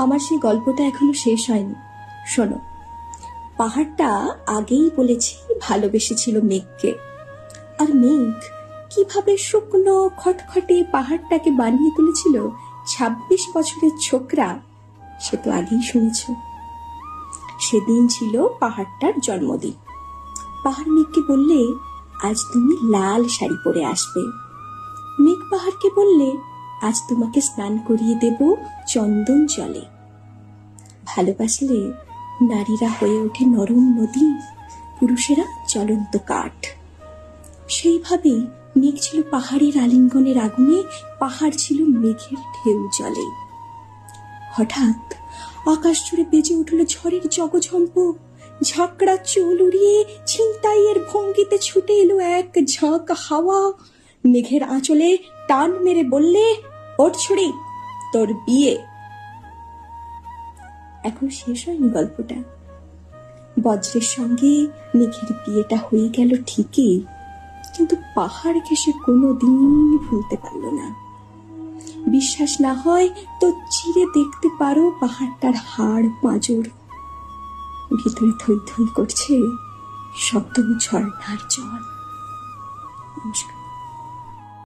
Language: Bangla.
আমার সেই গল্পটা এখনো শেষ হয়নি, শোনো। পাহাড়টা আগেই বলেছি ভালোবেসেছিল মেঘকে, আর মেঘ কিভাবে শুকনো খটখটে পাহাড়টাকে বানিয়ে তুলেছিল ২৬ বছরের ছোকরা, সে তো আগেই শুনেছ। সেদিন ছিল পাহাড়টার জন্মদিন। পাহাড় মেঘকে বললে, আজ তুমি লাল শাড়ি পরে আসবে। মেঘ পাহাড়কে বললে, আজ তোমাকে স্নান করিয়ে দেব চন্দন জলে। ভালোবাসলে নারীরা হয়ে ওঠে নরম নদী, পুরুষেরা চলন্ত কাঠ। সেইভাবেই মেঘ ছিল পাহাড়ের আলিঙ্গনের আগুনে, পাহাড় ছিল মেঘের ঢেউ জলে। হঠাৎ আকাশ জুড়ে বেজে উঠল ঝড়ের জগঝম্প। ঝাঁকড়া চুল উড়িয়ে ছিনতাইয়ের ভঙ্গিতে ছুটে এলো এক ঝাঁক হাওয়া। মেঘের আঁচলে টান মেরে বললে, ওঠ ছুড়ি, তোর বিয়ে। এখন শেষ হয়নি গল্পটা। বজ্রের সঙ্গে মেঘের বিয়েটা হয়ে গেল ঠিকই, কিন্তু পাহাড়কে সে কোনোদিন ভুলতে পারল না। বিশ্বাস না হয় তো চিরে দেখতে পারো পাহাড়টার হাড় পাঁজর। ভিতরে থই থই করছে শব্দ ঝর্ণার জল। নমস্কার।